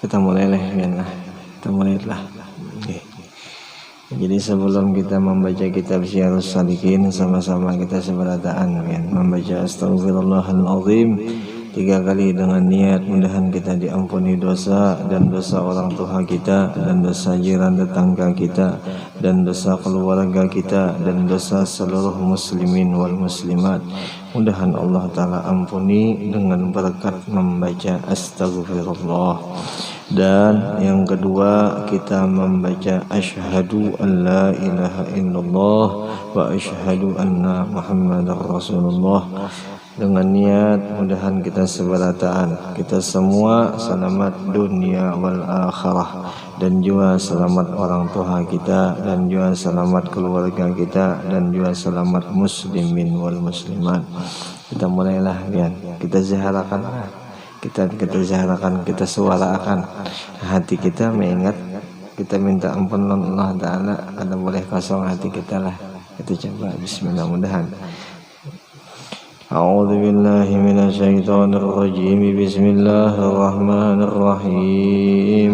Kita mulailah. Okay. Jadi sebelum kita membaca kitab Syiarus Salikin, sama-sama kita seberataan membaca Astaghfirullahaladzim 3 kali dengan niat mudahan kita diampuni dosa dan dosa orang tua kita dan dosa jiran tetangga kita dan dosa keluarga kita dan dosa seluruh muslimin wal muslimat. Mudahan Allah Ta'ala ampuni dengan berkat membaca Astaghfirullah. Dan yang kedua kita membaca asyhadu an la ilaha illallah wa asyhadu anna muhammadar rasulullah dengan niat mudahan kita seberataan kita semua selamat dunia wal akhirah dan juga selamat orang tua kita dan juga selamat keluarga kita dan juga selamat muslimin wal muslimat. Kita mulailah kita zaharakan, kita zaharakan, kita suarakan hati kita mengingat kita minta ampun Allah Ta'ala. Ada boleh kosong hati kita lah, kita coba bismillah mudahan. A'udzu billahi minasyaitonir rajim. Bismillahirrahmanirrahim.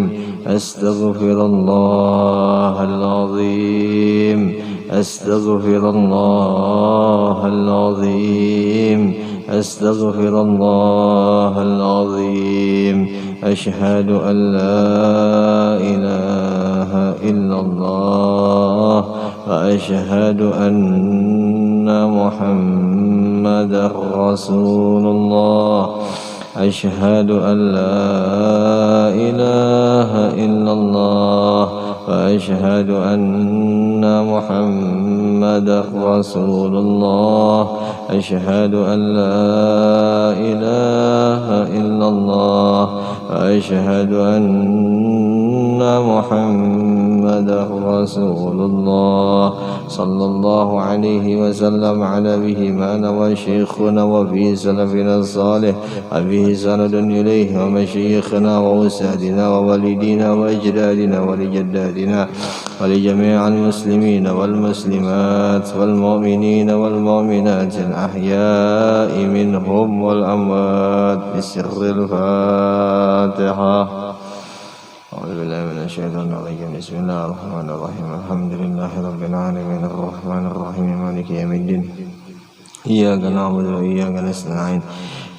Astaghfirullahal-azim. Astaghfirullahal-azim. Astaghfirullahal-azim. Asyhadu an la ilaha illallah wa asyhadu anna muhammadar rasulullah. Asyhadu an la ilaha illallah wa asyhadu anna muhammadar rasulullah. Asyhadu an la ilaha illallah wa asyhadu anna muhammadar rasulullah. Sallallahu alaihi wasallam ala bihi ma'ana wa syekhuna wa bihi salafina salih wa bihi sanadun ilaihi wa masyikhina wa usadina wa walidina wa ajdadina wa lijaddadina wa li jami'al muslimina wal muslimat wal mu'minina wal mu'minat al-ahya'i minhum wal amwat bisirril Fatihah. A'udzubillahi minasyaitonir rajim. Bismillahirrahmanirrahim. Alhamdulillahirabbil alamin arrahmanir rahim maliki yaumiddin. Iyyaka na'budu wa iyyaka nasta'in.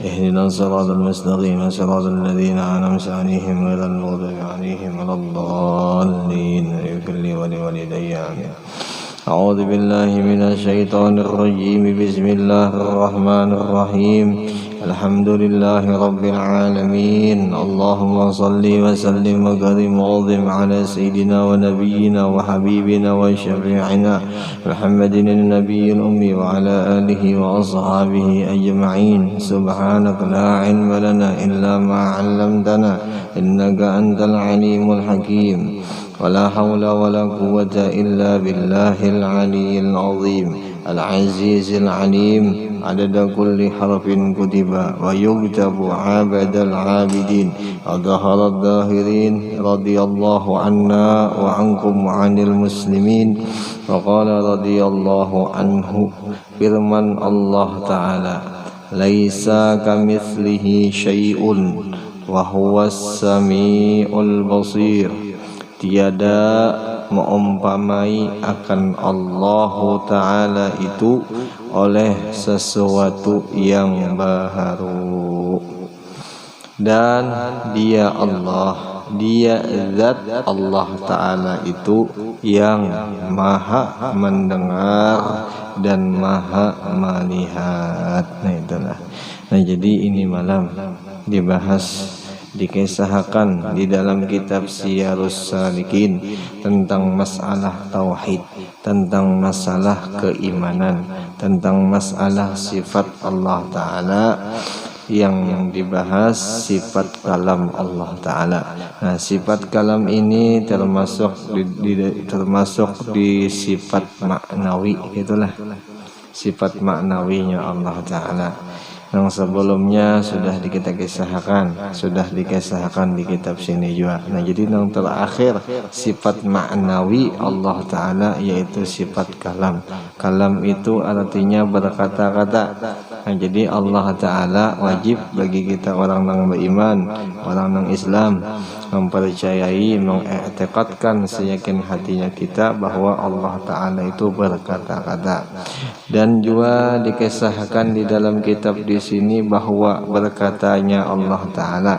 Ihdinas siratal mustaqim siratal ladzina an'amta 'alaihim ghairil maghdubi 'alaihim waladdallin. Ighfir li wa liwalidayya. A'udzu billahi minasyaitonir rajim. Bismillahirrahmanirrahim. Alhamdulillahi rabbil alamin. Allahumma salli wa sallim wa karim wa azim ala sayyidina wa nabiyyina wa habibina wa syafi'ina Muhammadin an-nabiyyil ummi wa ala alihi wa ashabihi ajma'in. Subhanaka la ilma lana illa ma 'allamtana innaka antal alimul hakim. ولا حول ولا قوة إلا بالله العلي العظيم العزيز العليم عدد كل حرف كتب ويكتب عبد العابدين وظهر الظاهرين رضي الله عنا وعنكم وعن المسلمين. وقال رضي الله عنه firman Allah Ta'ala laisa kamitslihi syai'un wa huwas sami'ul basir. Tiada mengumpamai akan Allah Ta'ala itu oleh sesuatu yang baharu. Dan dia Allah, dia zat Allah Ta'ala itu yang maha mendengar dan maha melihat. Nah itulah. Nah jadi ini malam dibahas, dikisahkan di dalam kitab Syiarus Salikin tentang masalah tauhid, tentang masalah keimanan, tentang masalah sifat Allah Ta'ala. Yang dibahas sifat kalam Allah Ta'ala. Nah sifat kalam ini termasuk di sifat maknawi, itulah sifat maknawinya Allah Ta'ala. Yang sebelumnya sudah kita kisahkan, di kitab sini juga. Nah, jadi yang terakhir sifat ma'nawi Allah Ta'ala yaitu sifat kalam. Kalam itu artinya berkata-kata. Nah, jadi Allah Ta'ala wajib bagi kita orang yang beriman, orang yang Islam mempercayai, mengiktikadkan seyakin hatinya kita bahwa Allah Ta'ala itu berkata-kata. Dan juga dikisahkan di dalam kitab di sini bahwa berkatanya Allah Ta'ala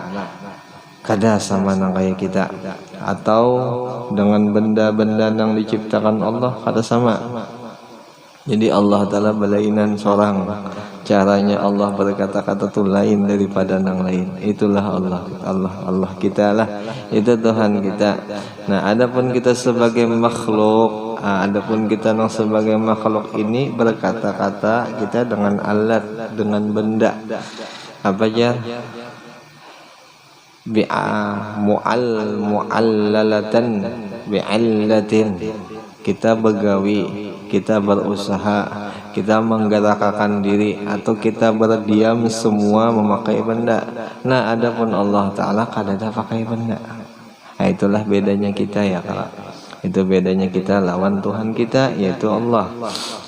kada sama nang kayak kita, atau dengan benda-benda yang diciptakan Allah kada sama. Jadi Allah Ta'ala belainan seorang, caranya Allah berkata-kata tuh lain daripada yang lain. Itulah Allah kita lah, itu Tuhan kita. Nah, adapun kita sebagai makhluk, adapun kita sebagai makhluk ini berkata-kata kita dengan alat, dengan benda. Apa aja? Mu'allalatan bi'illatin. Kita begawi, kita berusaha, kita menggerakkan diri, atau kita berdiam, semua memakai benda. Nah, adapun Allah Ta'ala kada pakai benda. Nah, itulah bedanya kita ya kalau. Itu bedanya kita lawan Tuhan kita yaitu Allah.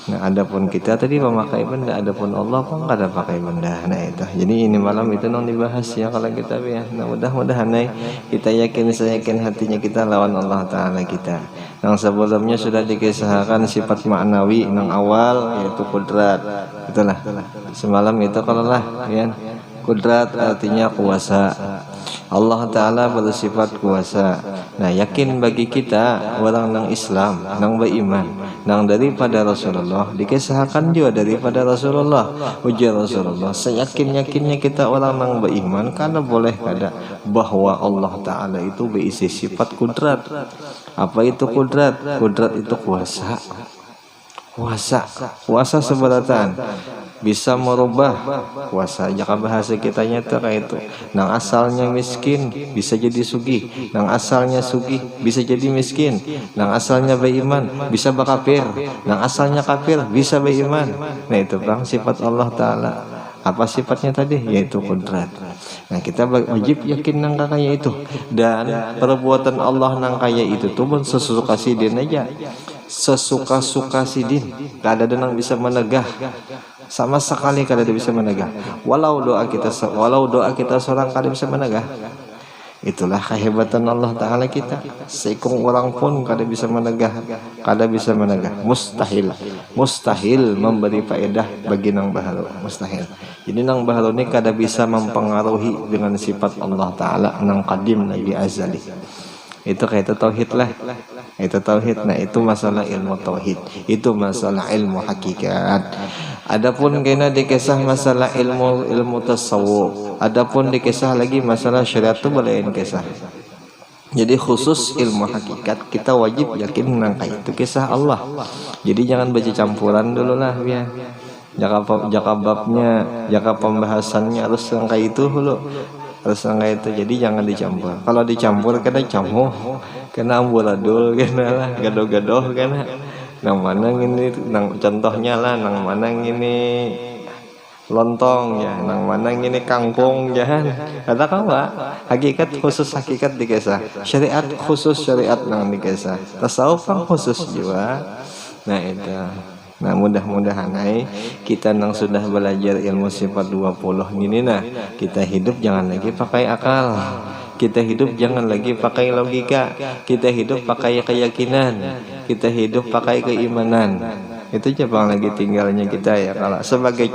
Nah, adapun kita tadi memakai benda, adapun Allah pun kada pakai benda. Nah, itu. Jadi ini malam itu nang dibahas ya kalau kita ya. Nah, mudah-mudahan kita yakin hatinya kita lawan Allah Ta'ala kita. Yang sebelumnya sudah dikisahkan sifat ma'nawi yang awal yaitu kudrat. Itulah. Semalam itu kalau lah ya. Kudrat artinya kuasa. Allah Ta'ala bersifat kuasa. Nah, yakin bagi kita orang yang Islam, yang beriman, yang daripada Rasulullah, dikisahkan juga daripada Rasulullah, ujar Rasulullah, seyakin-yakinnya kita orang yang beriman, karena boleh kada bahwa Allah Ta'ala itu berisi sifat kudrat. Apa itu kudrat? Kudrat itu kuasa. Kuasa seberatan, bisa merubah kuasa. Jika bahasa kitanya itu kayak itu. Nang asalnya miskin bisa jadi sugih, nang asalnya sugih bisa jadi miskin, nang asalnya beriman bisa berkafir, nang asalnya kafir bisa beriman. Nah, itu bang sifat Allah Ta'ala. Apa sifatnya tadi? Yaitu kudrat. Nah, kita wajib yakin nang kaya itu. Dan perbuatan Allah nang kaya itu tuh pun sesuka sidin aja, sesuka-suka sidin. Gak ada yang bisa menegah, sama sekali kada bisa menegah. Walau doa kita seorang kada bisa menegah. Itulah kehebatan Allah Ta'ala kita. Seikung orang pun kada bisa menegah, mustahil memberi faedah bagi nang baharu, mustahil. Jadi nang baharu ini kada bisa mempengaruhi dengan sifat Allah Ta'ala nang qadim lagi azali. Itu kayak itu tauhid lah. Itu tauhid. Nah, itu masalah ilmu tauhid. Itu masalah ilmu hakikat. Adapun kena dikisah masalah ilmu tasawuf. Adapun dikisah lagi masalah syariat itu belain kisah. Jadi khusus ilmu hakikat kita wajib yakin nang kayak itu kisah Allah. Jadi jangan baca campuran dulu lah ya. Jaka babnya, jaka pembahasannya harus yang kayak itu dulu. Harus kayak itu. Jadi jangan dicampur. Kalau dicampur kena camuh, kena amburadul, kena lah gadoh-gadoh kena. Nang mana ini, nang contohnya lah, nang mana ini lontong ya, nang mana ini kangkung jangan. Kata kau hakikat khusus hakikat dikisah. Syariat khusus syariat nang dikisah. Tasawuf kan khusus juga. Nah, itu. Nah, mudah-mudahan kita nang sudah belajar ilmu sifat 20 gini, nah kita hidup jangan lagi pakai akal, kita hidup jangan lagi pakai logika, kita hidup pakai keyakinan, kita hidup pakai keimanan. Itu coba lagi tinggalnya kita ya. Kalau sebagai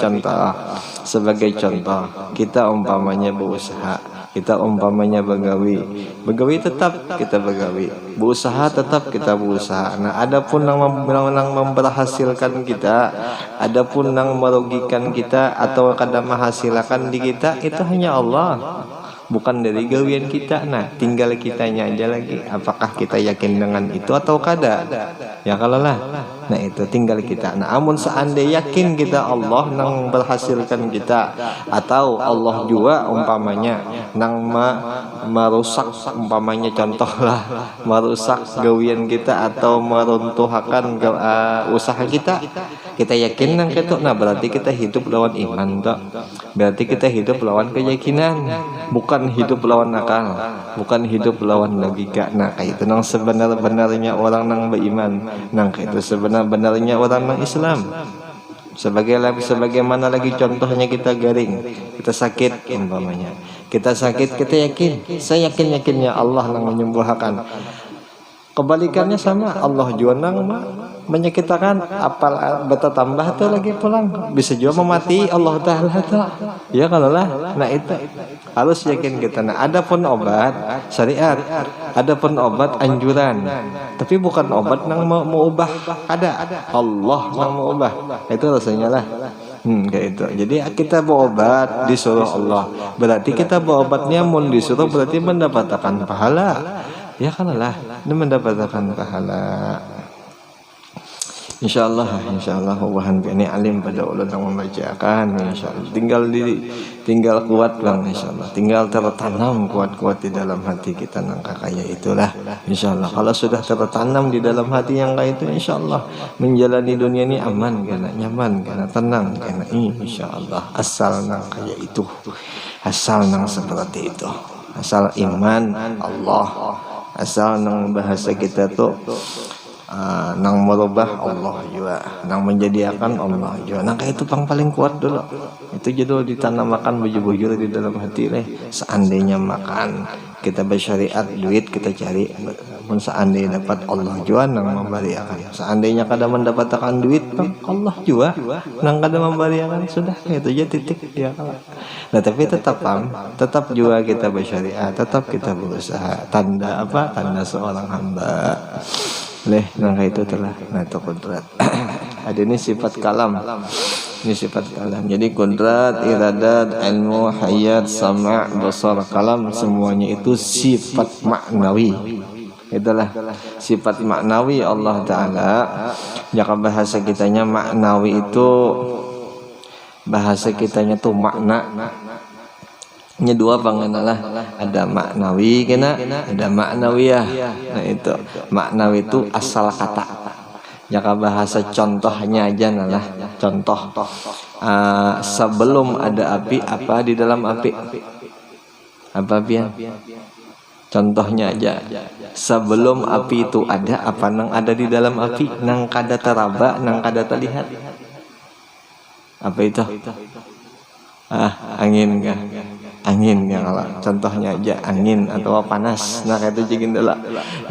contoh kita umpamanya berusaha, kita umpamanya begawi tetap kita begawi, berusaha tetap kita berusaha. Nah, adapun yang memberhasilkan kita, adapun yang merugikan kita atau kadang menghasilkan di kita, itu hanya Allah. bukan dari gawian kita. Nah, tinggal kitanya aja lagi, apakah kita yakin dengan itu atau kada. Ya kalau lah, nah itu tinggal kita. Nah, amun seandainya yakin kita Allah nang berhasilkan kita, atau Allah juga umpamanya nang merusak, umpamanya contoh lah, merusak gawian kita atau meruntuhkan usaha kita, kita yakin nang itu. Nah, berarti kita hidup lawan iman toh. Berarti kita hidup lawan keyakinan, bukan hidup lawan akal, bukan hidup lawan logika. Nah, kayak itu nang sebenar-benarnya orang nang beriman, nang kayak itu sebenar-benarnya orang nang Islam. Sebagaimana lagi contohnya kita garing, kita sakit umpamanya, kita sakit, kita yakin, saya yakinnya Allah nang menyembuhkan. Kebalikannya sama, Allah juga nang menyakitkan, apal bertambah tuh lagi pulang, bisa juga memati Allah Ta'ala tuh. Ya kalau lah, nah itu harus yakin kita. Nah, adapun obat syariat, adapun obat anjuran, tapi bukan obat nang mau ubah, ada Allah nang mau ubah, itu rasanya lah. Kayak itu. Jadi kita berobat disuruh Allah, berarti kita berobatnya mun disuruh, berarti mendapatkan pahala. Ya kan lah, ini mendapatkan pahala. Insyaallah wahan ini alim pada ulun yang membacakan. Insyaallah tinggal kuat bang, insyaallah tinggal tertanam kuat-kuat di dalam hati kita nangka kayak itulah. Insyaallah kalau sudah tertanam di dalam hati yang kayak itu, insyaallah menjalani dunia ini aman, karena nyaman, karena tenang, karena insyaallah asal nang kayak itu, asal nang seperti itu, asal iman Allah, asal nang bahasa kita tuh nang merubah Allah juga, nang menjadikan Allah juga. Nang kayak itu paling kuat dulu. Itu jadi ditanamkan bujur-bujur di dalam hati leh. Seandainya makan kita bersyariat, duit kita cari, pun seandainya dapat Allah juga nang memberikan. Seandainya kada mendapatkan duit, Allah juga nang kada memberikan. Sudah itu aja titik ya. Nah, tapi tetap juga kita bersyariat, tetap kita berusaha. Tanda apa? Tanda seorang hamba. Nah itu telah, nah itu kudrat. Ada ini sifat kalam, ini sifat kalam. Jadi kudrat, iradat, ilmu, hayat, sama, basar, kalam, semuanya itu sifat maknawi. Itulah sifat maknawi Allah Ta'ala. Jika bahasa kitanya maknawi itu, bahasa kitanya tuh makna. Ini dua pangenalah, ada maknawi kena, ada maknawiyah. Nah itu maknawi itu asal kata. Jika bahasa contohnya aja lah, contoh sebelum ada api, apa di dalam api? Apa pian? Contohnya aja, sebelum api itu ada, apa nang ada di dalam api? Nang kada teraba, nang kada terlihat. Apa itu? Angin kan? Angin ya kalau contohnya aja angin atau panas. Nah kayak itu jadilah.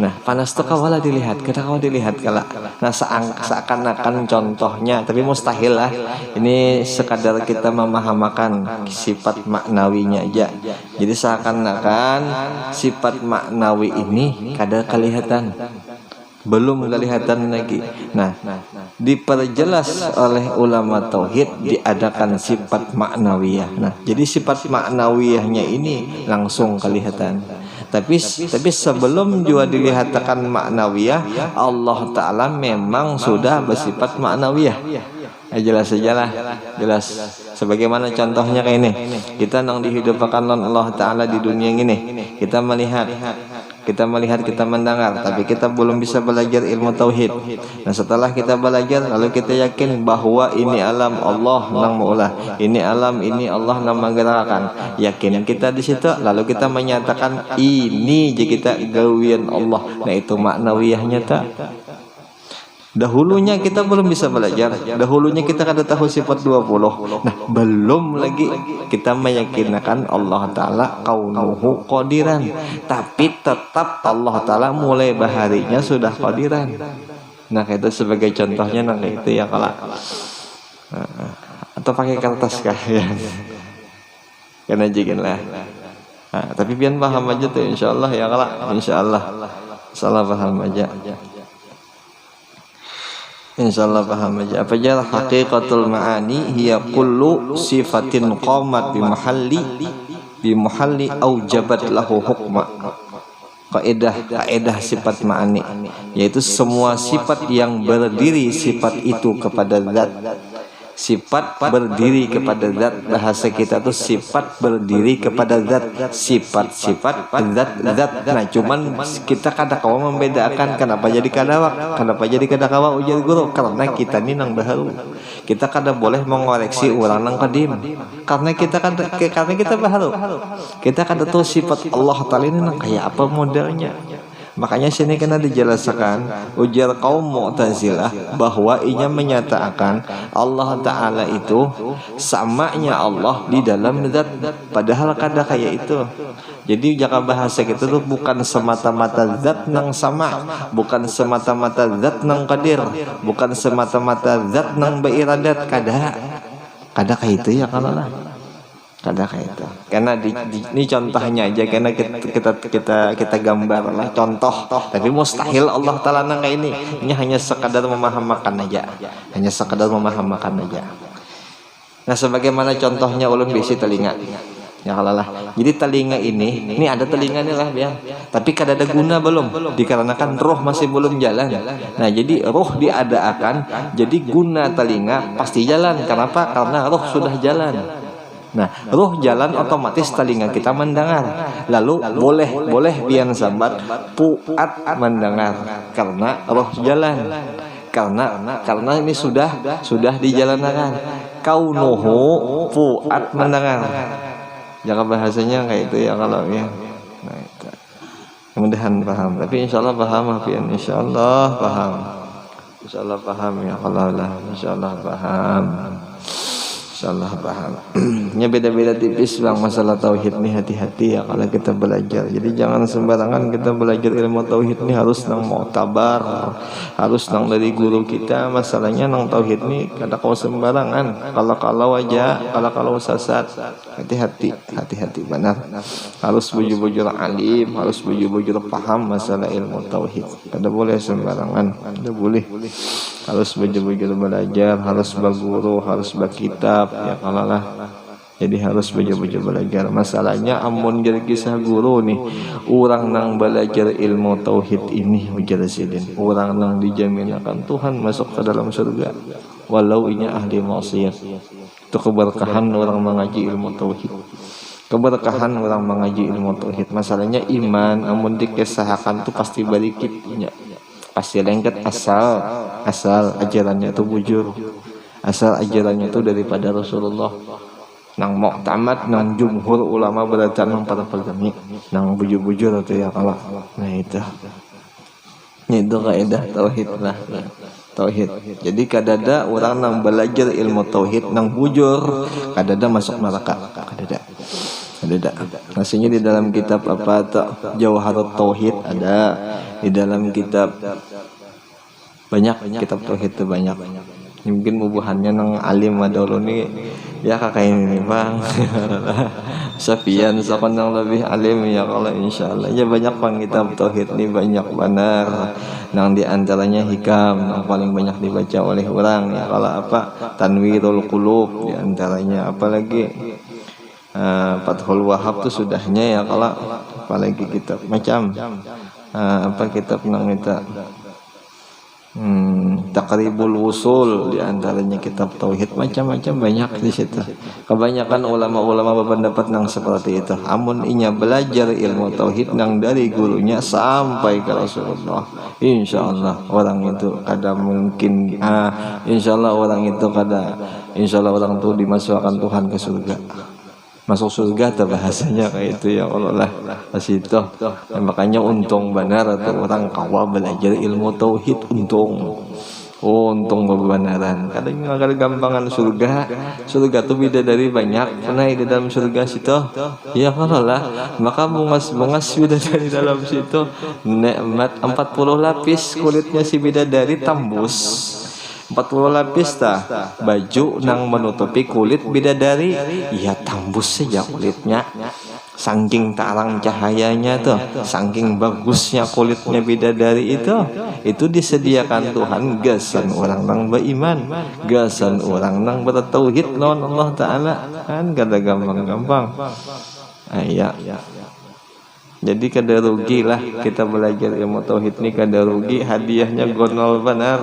Nah panas tuh kawala dilihat, kita kawala dilihat kala. Nah seakan-akan contohnya, tapi mustahil lah. Ini sekadar kita memahamakan sifat maknawinya aja. Jadi seakan-akan sifat maknawi ini kada kelihatan, belum kelihatan lagi. Nah, diperjelas oleh ulama tauhid diadakan sifat maknawiyah. Nah, jadi sifat maknawiyahnya ini langsung kelihatan. Tapi sebelum juga dilihatkan maknawiyah, Allah Ta'ala memang sudah bersifat maknawiyah. Jelas saja lah, jelas. Sebagaimana contohnya kayak ini, kita nang dihidupkan oleh Allah Ta'ala di dunia ini, kita melihat, kita mendengar, tapi kita belum bisa belajar ilmu tauhid. Nah setelah kita belajar, lalu kita yakin bahwa ini alam Allah nang maulah, ini alam, ini Allah nang menggerakkan. Yakin kita di situ, lalu kita menyatakan ini je kita gawian Allah. Nah itu maknawiyahnya tak. Dahulunya kita belum bisa belajar, dahulunya kita kada tahu sifat 20. Nah belum lagi kita meyakinkan Allah Ta'ala kaunuhu qadiran, tapi tetap Allah Ta'ala mulai baharinya sudah qadiran. Nah itu sebagai contohnya, nah itu ya kalau atau pakai kertas kah ya, karena jikin lah. Tapi biar paham aja tuh, insyaallah ya kalau insyaallah salah paham aja. Insyaallah paham aja. Apa aja haqiqatul ma'ani hiya kullu sifatin qamat bi mahalli aujabat lahu hukma. Kaidah sifat ma'ani yaitu semua sifat yang berdiri sifat itu kepada zat. Sifat berdiri kepada zat, bahasa kita tuh sifat berdiri kepada zat, sifat zat. Nah cuman kita kadang-kadang membedakan kenapa jadi kadawak, kenapa jadi kadakawa ujar guru, karena kita ini nang baharu. Kita kadang boleh mengoreksi orang nang kadim, karena kita baharu. Kita kadang tahu sifat Allah Ta'ala ini nang kayak apa modelnya. Makanya sini kena dijelaskan ujar kaum Mu'tazilah bahwa inya menyatakan Allah Ta'ala itu samanya Allah di dalam zat, padahal kada kayak itu. Jadi jika bahasa kita tuh bukan semata-mata zat nang sama, bukan semata-mata zat nang qadir, bukan semata-mata zat nang beiradat, kada kayak itu ya kalau lah. Kada kayak itu. Karena ini contohnya aja, karena kita gambar lah contoh. Tapi mustahil Allah Ta'ala nang kayak ini. Ini hanya sekadar memahamakan aja. Hanya sekadar memahamakan aja. Nah sebagaimana contohnya ulun bisi telinga. Ya kalau lah. Jadi telinga ini ada telinga nih lah biar. Tapi kada ada guna belum. Dikarenakan roh masih belum jalan. Nah jadi roh diadakan. Jadi guna telinga pasti jalan. Kenapa? Karena roh sudah jalan. Nah, roh jalan otomatis telinga kita mendengar. Lalu boleh biar sabar puat mendengar karena roh jalan. Karena ini sudah dijalankan. Kaunuhu puat mendengar. Jangan bahasanya kayak itu ya kalau ya. Nah, itu. Mudah-mudahan paham. Tapi insyaallah paham Hafian. Insyaallah paham. Insyaallah paham ya kalau lah. Insyaallah paham. Insyaallah paham. Nya beda-beda tipis bang masalah tauhid nih, hati-hati ya kalau kita belajar. Jadi jangan sembarangan kita belajar ilmu tauhid nih, harus nang mu'tabar, harus nang dari guru kita. Masalahnya nang tauhid nih kada kau sembarangan. Kalau aja, kalau sesat. Hati-hati benar. Harus bujur-bujur alim, harus bujur-bujur paham masalah ilmu tauhid. Kada boleh sembarangan, kada boleh. Harus bujur-bujur belajar, harus berguru, harus berkitab ya kalau lah. Jadi harus belajar belajar. Masalahnya amun jadi kisah guru nih, orang nang belajar ilmu tauhid ini ujar sidin, orang nang dijamin akan Tuhan masuk ke dalam surga walau inya ahli maksiat. Itu keberkahan orang mengaji ilmu tauhid. Keberkahan orang mengaji ilmu tauhid. Masalahnya iman amun dikisahkan tuh pasti balikitnya. Pasti lengket asal ajarannya itu bujur, asal ajarannya itu daripada Rasulullah. Nang muqtamad nang jumhur ulama berarti nang para pegami nang bujur-bujur itu ya kalau. Nah itu kaidah tauhid lah. Tauhid. Jadi kadada orang nang belajar ilmu tauhid nang bujur, kadada masuk neraka. Kadada. Maksudnya di dalam kitab apa Jawharut Tauhid ada, di dalam kitab banyak kitab tauhid itu banyak. Mungkin bubuhannya nang alim dulu nih ya kakak ini bang. Safian sakon nang lebih alim ya kalau insyaallah ya banyak bang kitab tauhid nih banyak benar. Nang diantaranya hikam yang paling banyak dibaca oleh orang ya kalau apa Tanwirul Qulub diantaranya, apalagi Fathul Wahab tuh sudahnya ya kalau apalagi kitab macam apa kitab nang kita Taqribul Wusul diantaranya kitab tauhid macam-macam banyak di situ. Kebanyakan ulama-ulama berpendapat nang seperti itu. Amun inya belajar ilmu tauhid nang dari gurunya sampai ke Rasulullah, insyaallah orang itu kada mungkin insyaallah orang itu kada insyaallah orang itu dimasukkan Tuhan ke surga. Masuk surga tuh bahasanya kayak itu ya Allah lah situ. Makanya untung benar atau orang kawa belajar ilmu tauhid untung bebenaran. Kadang agak gampangan surga tuh beda dari banyak karena di dalam surga situ ya Allah lah. Maka bungas beda dari dalam situ nikmat 40 lapis kulitnya si bidadari tembus 40 40 lapis tah baju nang menutupi kulit bidadari, ya tembus saja kulitnya. Saking tarang cahayanya tuh, saking bagusnya kulitnya bidadari itu disediakan Tuhan gasan orang nang beriman, gasan orang nang bertauhid lawan Allah Ta'ala. Kan kada gampang-gampang. Iya. Jadi kada rugi lah kita belajar ilmu tauhid ini, kada rugi. Hadiahnya gonol benar,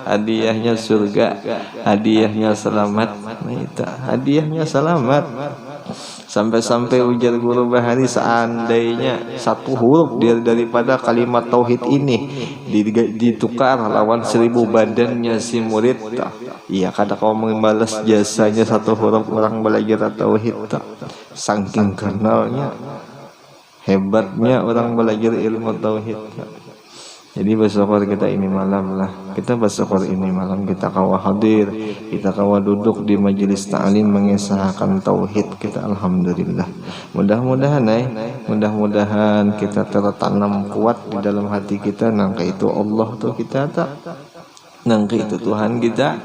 hadiahnya surga, hadiahnya selamat. Nah, itu hadiahnya selamat. Sampai-sampai ujar guru Bahari, seandainya satu huruf daripada kalimat tauhid ini ditukar lawan 1000 badannya si murid, iya kada kau membalas jasanya satu huruf orang belajar tauhid. Saking kenalnya, hebatnya orang belajar ilmu tauhid. Jadi bersyukur kita ini malam lah, kita bersyukur ini malam kita kawa hadir, kita kawa duduk di majelis ta'lim mengisahkan tauhid kita. Alhamdulillah. Mudah-mudahan kita tertanam kuat di dalam hati kita, nangka itu Allah tuh kita tak, nangka itu Tuhan kita.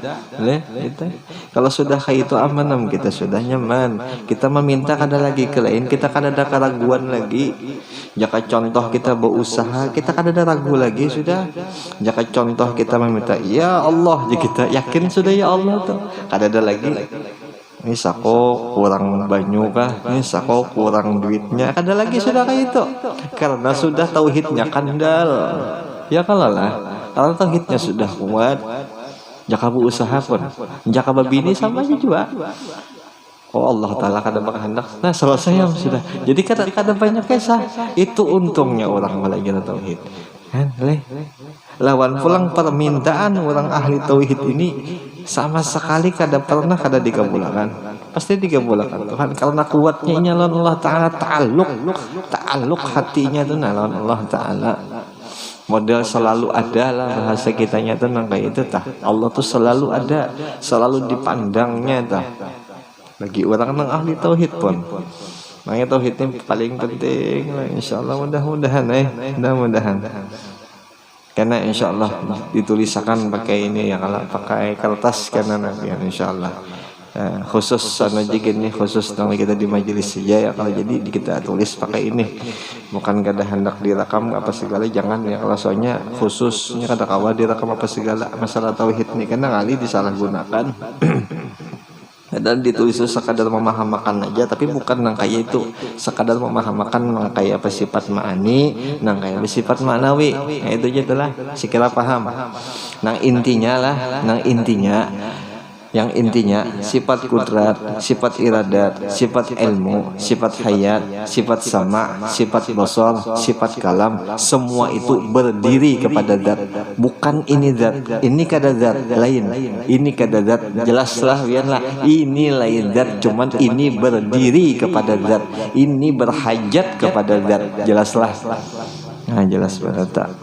Kalau sudah kayak itu aman, kita sudah nyaman. Kita meminta kada lagi ke lain, kita kada ada keraguan lagi. Jika contoh kita berusaha, kita kada ada ragu lagi sudah. Jika contoh kita meminta, ya Allah, jadi kita yakin sudah ya Allah tuh, kada ada lagi. Ini sako kurang banyu kah? Ini sako kurang duitnya, kada lagi sudah kayak itu. Karena sudah tauhidnya kandal. Ya kalau lah. Kalau tauhidnya sudah kuat, jaka berusaha pun, jaka babini sama aja juga. Oh Allah Ta'ala kada berkehendak, nah selesai ya sudah. Jadi kada banyak kisah. Itu untungnya orang belajar tauhid. Kan, lawan pulang permintaan orang ahli tauhid ini sama sekali kada pernah kada dikabulkan. Pasti dikabulkan Tuhan karena kuatnya ini lawan Allah Ta'ala, ta'alluq hatinya itu lawan Allah Ta'ala. Model selalu ada lah bahasa kitanya tuh kayak itu tah. Allah tuh selalu ada, selalu dipandangnya tah. Lagi orang nang ahli tauhid pun. Makanya tauhid ini paling penting lah. Insyaallah mudah-mudahan mudah-mudahan. Karena insyaallah ditulisakan pakai ini ya, kalau pakai kertas karena nanti ya insyaallah. Khusus sana juga nih, khusus kalau kita di majelis saja ya, kalau jadi kita tulis pakai ini, bukan kada hendak direkam apa segala, jangan ya. Kalau soalnya khususnya kada kawa direkam apa segala masalah tauhid nih, karena kali disalahgunakan. Dan ditulis sekadar memahamakan aja, tapi bukan nang kayak itu, sekadar memahamakan nang kayak apa sifat ma'ani, nang kayak apa sifat ma'nawi. Nah itu aja itulah, sekira paham. Nang intinya yang intinya sifat kudrat, sifat iradat, sifat ilmu, sifat hayat, sifat sama, sifat basar, sifat kalam, semua itu berdiri kepada zat. Bukan ini zat, ini kada zat lain, ini kada zat, jelaslah biarlah ini lain zat, cuman ini berdiri kepada zat, ini berhajat kepada zat, jelaslah. Nah jelas pada tak.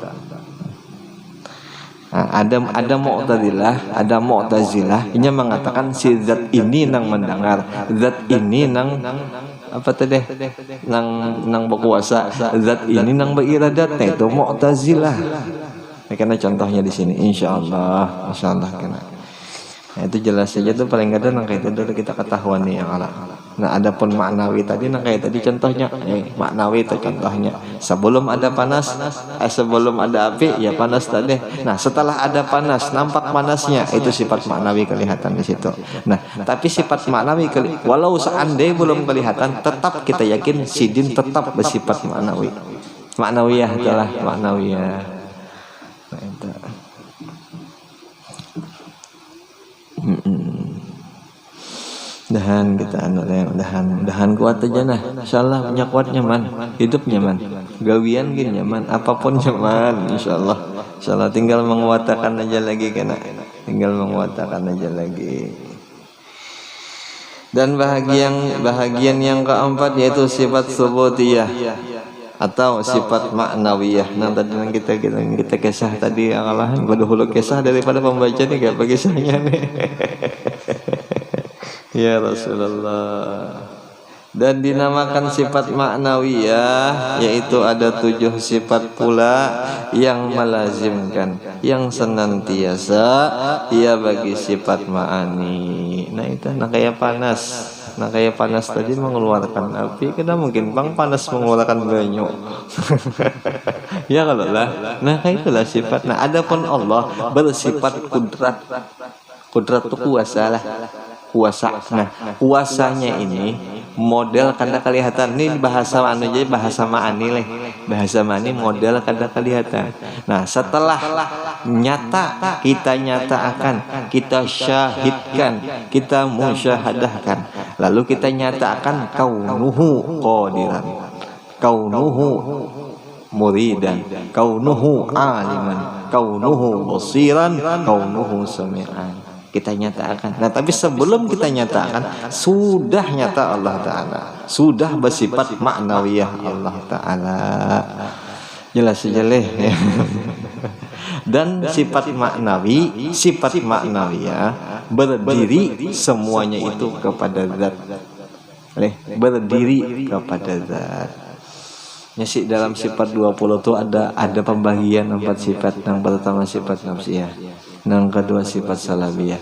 Nah, ada Mu'tazilah, ada Mu'tazilah ini mengatakan si zat ini nang mendengar, zat ini nang apa tadi nang berkuasa, zat ini nang beriradat. Nah, itu Mu'tazilah. Nah, karena contohnya di sini insyaallah kena. Nah, itu jelas saja tuh paling kada nang kayak itu dulu kita ketahuan nih yang ala. Nah, adapun maknawi tadi nang kayak tadi contohnya, maknawi itu contohnya. Sebelum ada panas, sebelum ada api ya panas tadi. Nah, setelah ada panas, nampak panasnya, itu sifat maknawi kelihatan di situ. Nah, tapi sifat maknawi walau seandainya belum kelihatan, tetap kita yakin sidin tetap bersifat maknawi. Maknawiyah adalah maknawiyah. Nah, itu. Dahan kita dahan kuat aja nah, insyaallah punya kuat nyaman, hidup nyaman, gawian gini nyaman, apapun nyaman, insyaallah tinggal menguatakan aja lagi kena, tinggal menguatakan aja lagi. Dan bahagian yang keempat yaitu sifat subutiyah atau sifat maknawiyah. Nah tadi kita kisah tadi akalahan pada hulu kisah daripada pembaca nih gak apa kisahnya nih. Ya Rasulullah. Dan dinamakan sifat ma'nawiyah, yaitu ada 7 sifat pula yang melazimkan, yang senantiasa ia bagi sifat ma'ani. Nah itu, nah kayak panas. Nah kayak panas tadi mengeluarkan api, kita mungkin bang panas mengeluarkan banyu. Ya kalau lah. Nah kayak itulah sifat. Nah adapun Allah bersifat kudrat. Kudrat itu kuasa lah. Kuasa. Nah kuasanya ini model kada kelihatan. Ini bahasa anu jadi bahasa ma'ani leh. Bahasa ma'ani model kada kelihatan. Nah setelah nyata, kita nyatakan, kita syahidkan, kita musyahadahkan, lalu kita nyatakan kaunuhu qadiran, kaunuhu muridan, kaunuhu aliman, kaunuhu basiran, kaunuhu sami'an. Kita nyatakan. Nah tapi sebelum kita nyatakan, sudah nyata Allah Ta'ala, sudah bersifat ma'nawiyah Allah Ta'ala. Jelas jelas ya. Dan sifat maknawi, sifat ma'nawiyah berdiri semuanya itu kepada zat. Berdiri kepada zat. Nyasi dalam sifat 20 itu ada pembagian 4 sifat. Yang pertama sifat nafsiyah, yang kedua sifat salabiyah,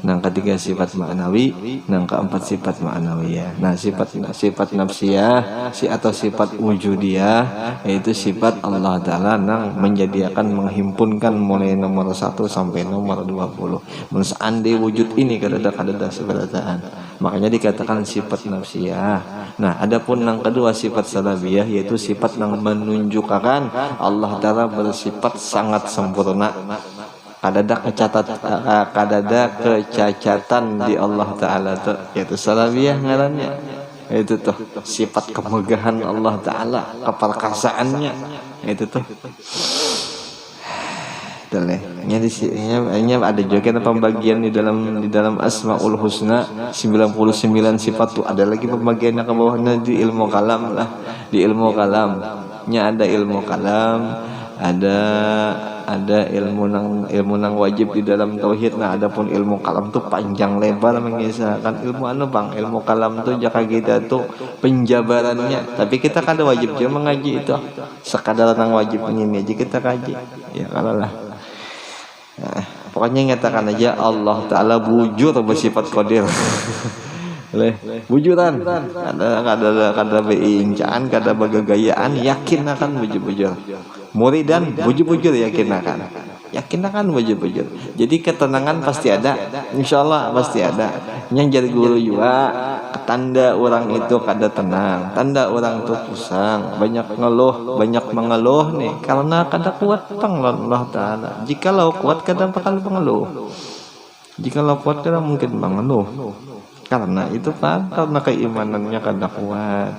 yang ketiga sifat ma'nawi, yang keempat sifat ma'nawiyah. Nah sifat nafsiyah atau sifat wujudiyah, yaitu sifat Allah Ta'ala yang menjadikan, menghimpunkan mulai nomor 1 sampai nomor 20. Mensandi wujud ini kadada seberataan, makanya dikatakan sifat nafsiyah. Nah adapun yang kedua sifat salabiyah, yaitu sifat yang menunjukkan Allah Ta'ala bersifat sangat sempurna. Kadada kecacatan di Allah Ta'ala tuh, yaitu salabiyah ngarannya. Itu tuh sifat kemegahan Allah Ta'ala, keperkasaannya, itu tuh. Ini ada juga pembagian di dalam Asmaul Husna 99 sifat tuh. Ada lagi pembagiannya ke bawahnya di ilmu kalam lah. Di ilmu kalamnya ada ilmu kalam, ada ilmu nang wajib di dalam tauhid. Nah adapun ilmu kalam tuh panjang lebar mengisahkan ilmu bang. Ilmu kalam tuh jaka kita tuh penjabarannya, tapi kita kan ada wajib juga mengaji itu. Sekadar nang wajib ini aja kita kaji. Ya kalau lah. Nah, pokoknya nyatakan aja Allah Ta'ala bujur bersifat qadir. Bujuran kada beincaan, kada bagagayaan, yakin akan bujur-bujur. Muridan bujur-bujur, yakin akan bujur-bujur. Jadi ketenangan pasti ada, insyaallah pasti ada. Yang jadi guru juga tanda orang itu kada tenang, tanda orang itu pusang, banyak mengeluh nih karena kada kuat Allah Ta'ala. Jikalau kuat kada bakal mengeluh, jikalau kuat kada mungkin mengeluh. Karena itu kan karena keimanannya kada kuat.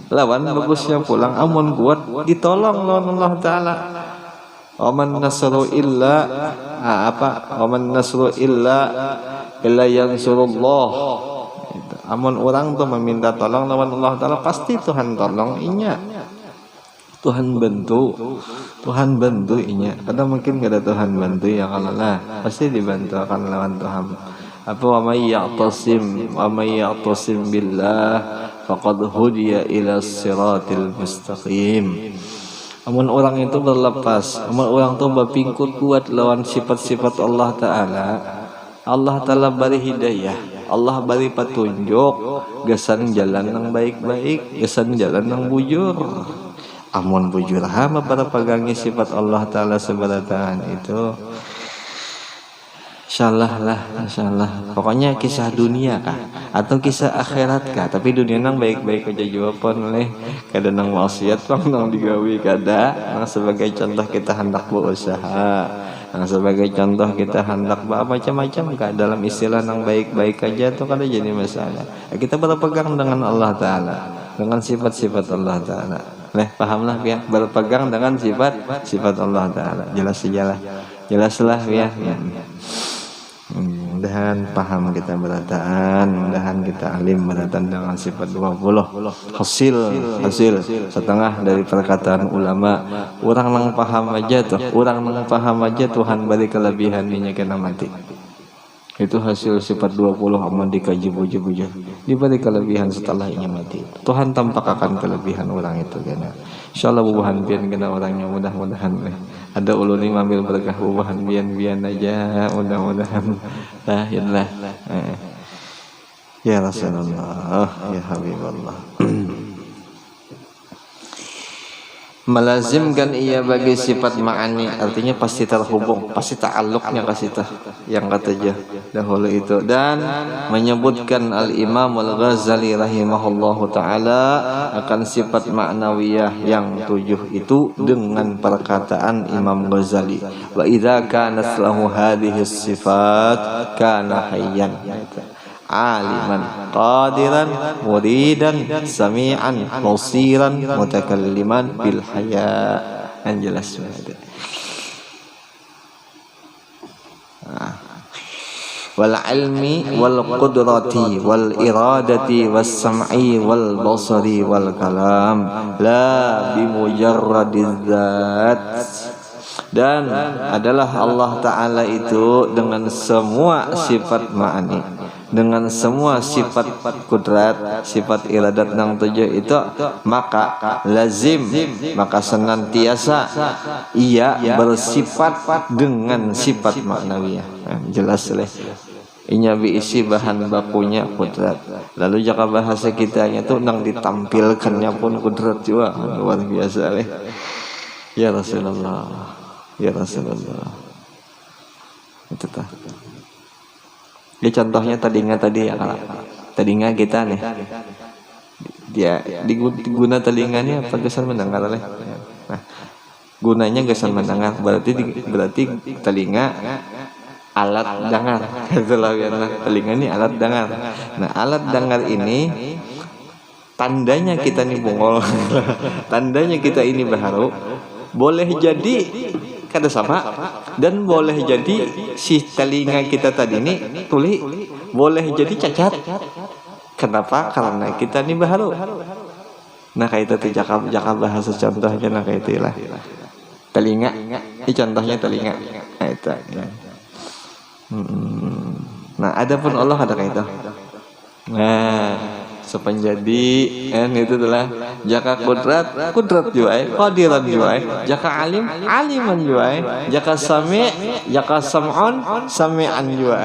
Lawan bagusnya pulang amun kuat ditolong lawan Allah Ta'ala. Waman nasru illa waman nasru illa yansurullah. Amun orang tuh meminta tolong lawan Allah Ta'ala, pasti Tuhan tolong inya. Tuhan bantu inya. Kadang mungkin gak ada Tuhan bantu ya kalau lah, pasti dibantu akan lawan Tuhan. Apa wa may ya'tasim billah faqad hudiya ila siratil mustaqim. Amun orang itu berlepas, amun orang itu berpingkut kuat lawan sifat-sifat Allah Ta'ala, Allah Ta'ala beri hidayah, Allah beri petunjuk, gesan jalan yang baik-baik, gesan jalan yang bujur. Amun bujur hama para pegangi sifat Allah Ta'ala seberataan itu, insyaallah. Pokoknya kisah dunia kah atau kisah akhirat kah, tapi dunia nang baik-baik aja jawaban oleh kada nang maksiat bang nang digawi kada. Nang sebagai contoh kita hendak berusaha, nang sebagai contoh kita hendak macam-macam kah dalam istilah nang baik-baik aja tuh kada jadi masalah. Kita berpegang dengan Allah Ta'ala, dengan sifat-sifat Allah Ta'ala. Pahamlah ya, berpegang dengan sifat Allah Ta'ala. Jelaslah ya. Mudahan paham kita berataan, mudahan kita alim berataan dengan sifat 20. Hasil setengah dari perkataan ulama. Orang nang paham aja Tuhan beri kelebihannya kena mati. Itu hasil sifat 20 aman dikaji buja-buja. Diberi kelebihan setelah ini mati. Tuhan tampak akan kelebihan orang itu kena. Insyaallah bubuhan pian kena orangnya mudah-mudahan ada ulun ini ambil berkah bubuhan pian aja mudah-mudahan. Lah. Ya Rasulullah, ya Habibullah. Melazimkan ia bagi sifat ma'ani, artinya pasti terhubung, pasti ta'alluqnya ke situ yang kata dahulu itu. Dan menyebutkan Al-Imam Al-Ghazali rahimahullahu ta'ala akan sifat ma'nawiyah yang 7 itu dengan perkataan Imam Ghazali, wa idza kanat lahu hadhihi sifat kana hayyan, aliman, qadiran, muridan, sami'an, basiran, mutakalliman bil haya. Yang jelas itu. Wal ilmi wal qudrati wal iradati was sam'i wal basari wal kalam la bi mujarradiz zat. Dan adalah Allah Ta'ala itu dengan semua sifat ma'ani, dengan semua sifat kudrat, sifat iradat yang 7 itu, maka lazim, maka senantiasa ia bersifat dengan sifat maknawiyah. Jelas lah. Inya diisi bahan bakunya kudrat. Lalu jika bahasa kitanya tuh nang ditampilkannya pun kudrat juga luar biasa lah. Ya Rasulullah. Ya Rasulullah. Itu tah. Ini contohnya telinga tadi ya, telinga kita nih. Dia diguna telinganya apa gesan mendengar leh. Nah, gunanya gesan mendengar berarti telinga alat dengar. Itulah ya, telinga ini alat dengar. Nah, alat dengar ini tandanya kita nih bungol. Tandanya kita ini baharu. Boleh jadi kada sama, dan boleh jadi si telinga kita tadi ini tuli boleh jadi cacat. Kenapa? Karena kita ini baharu. Nah kayak itu jaka bahasa contohnya, nah kayak itulah telinga. Ini contohnya telinga. Nah itu. Nah adapun Allah ada kayak itu. Nah sepenjadi itu adalah jaka kudrat juga, qadiran juga, jaka aliman juga, jaka jaka sami'an juga.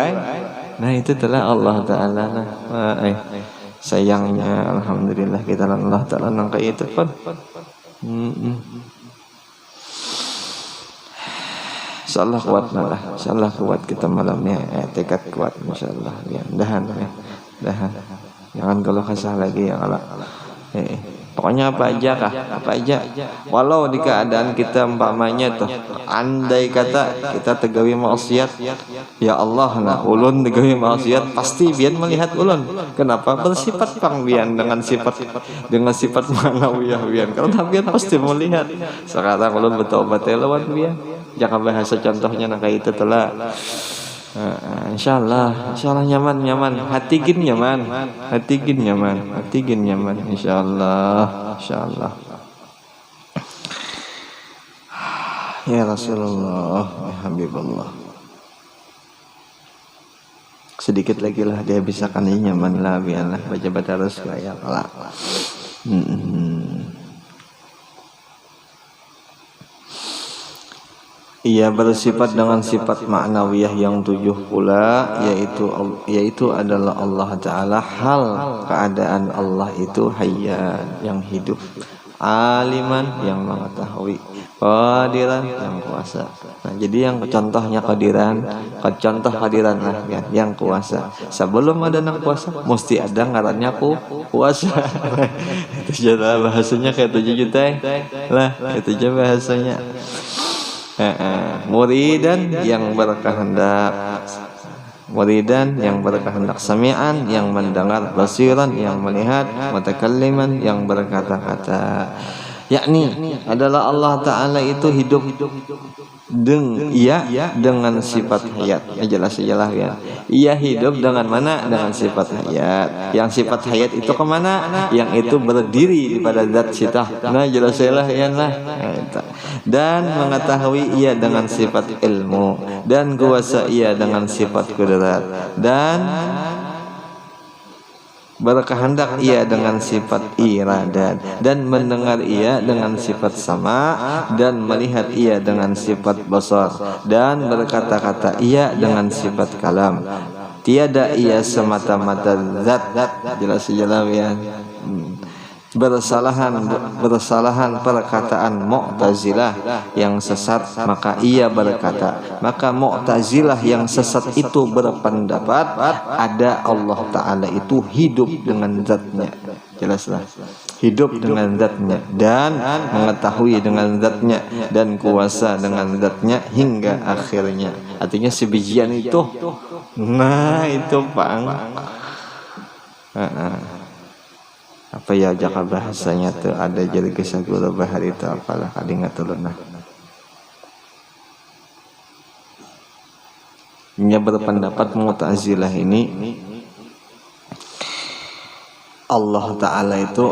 Nah itu adalah Allah Ta'ala. Sayangnya alhamdulillah kita Allah Ta'ala nang kayak itu pun. Insyaallah kuat malah, insyaallah kuat kita malamnya, tekad kuat insyaallah. Ya, dahan. Jangan kalau kasah lagi ya kalau pokoknya apa aja walau di keadaan kita umpamanya tuh andai kata kita tegawi maksiat, ya Allah nah ulun tegawi maksiat pasti bian melihat ulun. Kenapa? Bersifat pangbian dengan sifat manawiyah bian, karena bian pasti melihat. Sekarang ulun bertobat lawan bian, jangan bahasa contohnya nah kayak itu telah. Insyaallah nyaman, hati gin nyaman, insyaallah. Ya Rasulullah, ya Habibullah. Sedikit lagi lah dia bisa kan nyaman lah, biarlah baca terus kayak lah. Ia bersifat dengan sifat ma'nawiyah yang 7 pula, yaitu adalah Allah Ta'ala, hal keadaan Allah itu hayyan yang hidup, aliman yang mengetahui, qadiran yang kuasa. Nah jadi yang contohnya contoh kehadiran lah ya, yang kuasa. Sebelum ada yang kuasa mesti ada ngarannya kuasa. Itu jadi bahasanya kayak 7 juta lah, itu aja bahasanya. Muridan yang berkehendak, sami'an yang mendengar, basiran yang melihat, mutakalliman yang berkata-kata. yakni adalah Allah Ta'ala itu hidup dengan sifat hayat. Jelas ya. Ia hidup dengan mana? Dengan sifat hayat. Yang sifat hayat itu kemana? Yang itu berdiri pada zat sitah. Nah jelas ya lah. Dan mengetahui ia dengan sifat ilmu, dan kuasa ia dengan sifat kudrat, dan berkehendak ia dengan sifat iradat, dan mendengar ia dengan sifat sama, dan melihat ia dengan sifat basar, dan berkata-kata ia dengan sifat kalam. Tiada ia semata-mata zat. Jelas ya. Bersalahan perkataan Mu'tazilah yang sesat, maka ia berkata, maka Mu'tazilah yang sesat itu berpendapat ada Allah Ta'ala itu hidup dengan zatnya. Jelaslah, hidup dengan zatnya, dan mengetahui dengan zatnya, dan kuasa dengan zatnya hingga akhirnya. Artinya sebijian itu. Nah itu Bang. Apa ya jaka bahasanya tuh ada jadi kisah guru bahar itu apalah kali ngatulunah. Nya berpendapat Mu'tazilah ini Allah Ta'ala itu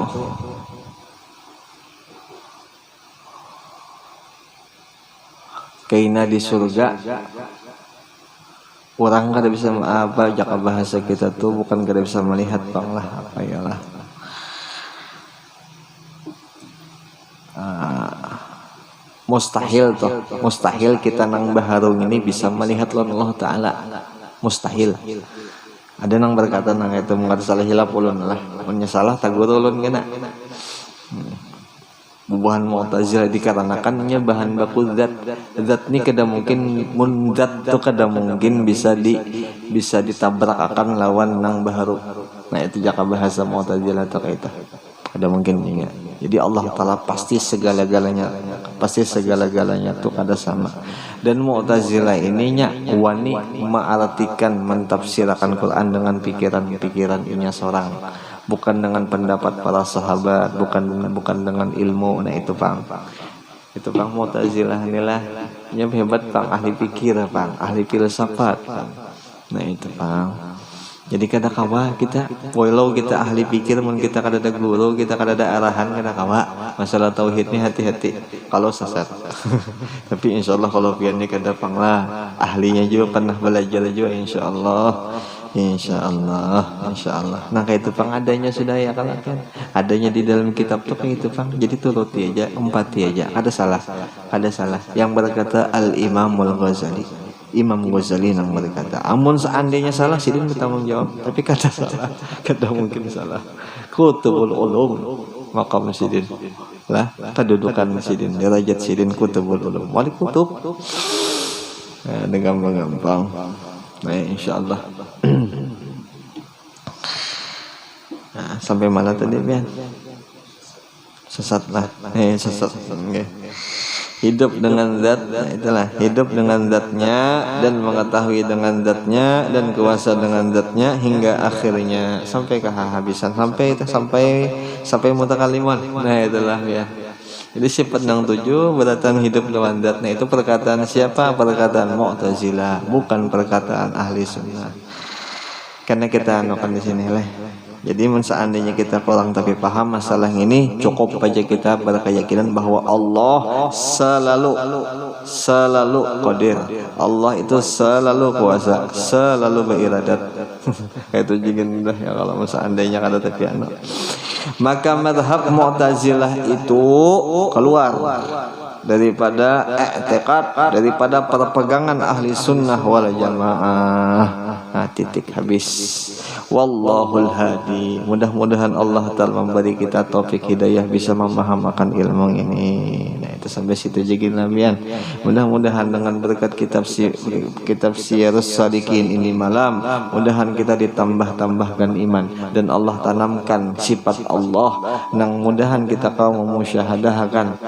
kaina di surga. Orang kada bisa apa jaka bahasa kita tuh bukan kada bisa melihat Bang lah apa yalah. Mustahil kita nang baharung ini bisa melihat Allah Ta'ala. Mustahil. Ada nang berkata nang itu mungkin salah hilap ulun lah, menyesalah taguru ulun kena. Bubahan Mu'tazilah dikarenakannya bahan baku zat ini kada mungkin zat itu kada mungkin bisa ditabrak akan lawan nang baharu. Nah itu jaka bahasa Mu'tazilah atau kaita. Ada mungkin ingat. Jadi Allah Ta'ala pasti segala-galanya itu ada sama. Dan Mu'tazilah ininya wani mengartikan mentafsirkan Quran dengan pikiran inya seorang, bukan dengan pendapat para sahabat, bukan dengan ilmu. Nah itu Bang. Itu Bang Mu'tazilah inilah nya hebat Bang, ahli pikir Bang, ahli filsafat Bang. Nah itu Bang. Jadi kada kawa kita, walau kita ahli pikir, mun kita kada ada guru, kita kada ada arahan, kada kawa. Masalah tauhid ni hati-hati kalau sesat. Tapi insyaallah kalau pian ni kada panglah, ahlinya juga pernah belajar juga insyaallah. Insyaallah. Nah kayak itu Pang adanya sudah ya kan. Adanya di dalam kitab tuh kayak itu Pang. Jadi turuti aja, empati aja. Ada salah. Yang berkata Al-Imamul Ghazali. Imam Ghazali yang berkata, amun seandainya salah sidin bertanggung jawab, tapi kata salah, kada mungkin salah. Kutubul ulum maqam sidin lah, kedudukan sidin, derajat sidin kutubul ulum, wali kutub. Dengan gampang. Nah insyaallah. Nah, sampai mana tadi Bian? Sesat lah. Sesat. Hidup dengan zat, nah itulah hidup dengan zatnya, dan mengetahui dengan zatnya, dan kuasa dengan zatnya hingga akhirnya sampai kehabisan, sampai mutakaliman. Nah itulah ya. Jadi sifat yang 7 beratan hidup dengan zat. Nah itu perkataan siapa? Perkataan Mu'tazilah, bukan perkataan ahli sunnah. Karena kita anukan di sini lah. Jadi seandainya kita kurang tapi paham masalah ini, cukup aja kita berkeyakinan bahwa Allah selalu qadir. Allah itu selalu kuasa, selalu beriradat. Itu juga mudah ya kalau seandainya kada tapi anu. Maka mazhab Mu'tazilah itu keluar daripada i'tiqad, daripada perpegangan ahli sunnah wal jamaah. Nah, titik habis. Wallahul hadi. Mudah-mudahan Allah Ta'ala memberi kita taufik hidayah bisa memahamakan ilmu ini. Nah, itu sampai situ aja nabian. Mudah-mudahan dengan berkat kitab Syiarus Shalikin ini malam, mudahan kita ditambah-tambahkan iman dan Allah tanamkan sifat Allah, nang mudahan kita kau memusyahadahkan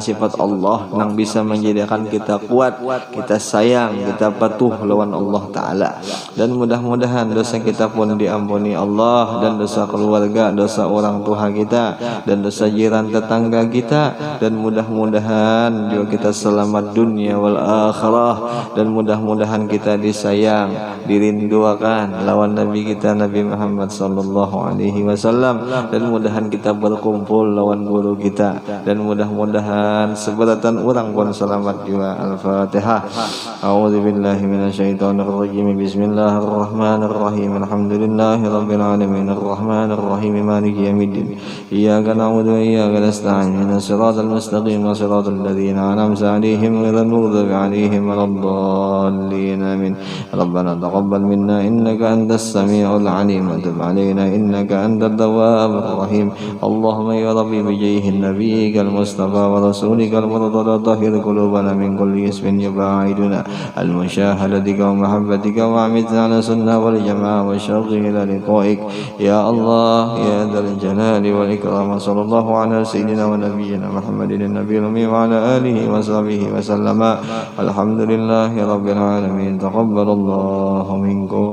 sifat Allah nang bisa menjadikan kita kuat, kita sayang, kita patuh lawan Allah Ta'ala. Dan mudah-mudahan dosa kita pun diampuni Allah, dan dosa keluarga, dosa orang tua kita, dan dosa jiran tetangga kita, dan mudah-mudahan juga kita selamat dunia wal akhirah, dan mudah-mudahan kita disayang, dirindukan lawan Nabi kita Nabi Muhammad sallallahu alaihi wasallam, dan mudahan kita berkumpul lawan guru kita, dan mudah-mudahan seberatan orang pun selamat juga. Al-Fatihah. A'udzubillahi minasyaitonirrajim. Bismillahirrahmanirrahim. Alhamdulillahi rabbil alamin. Arrahmanirrahim. Maliki yaumiddin. Iyyaka na'budu wa iyyaka nasta'in. Ihdinas siratal mustaqim. Siratal ladzina an'amta 'alaihim ghairil maghdubi 'alaihim waladdallin. Amin. Rabbana taqabbal minna innaka antas samiul 'alim wa tub 'alaina innaka antat tawwabur rahim. Allahumma ya rabbi bijayhin nabiyyikal mustafa wa rasulikal murtada tahhir qulubana min kulli ismin yubaiduna al-musyahadatika wa mahabbatika wa amitna ala sunnah wal jamaah wa syauqi ila liqa'ik ya Allah ya dzal jalali wal ikram. Sallallahu ala sayyidina wa nabiyyina Muhammadin nabiyil ummi wa ala alihi wa sahbihi wa sallama. Alhamdulillahi rabbil alamin. Taqabbalallahu minkum.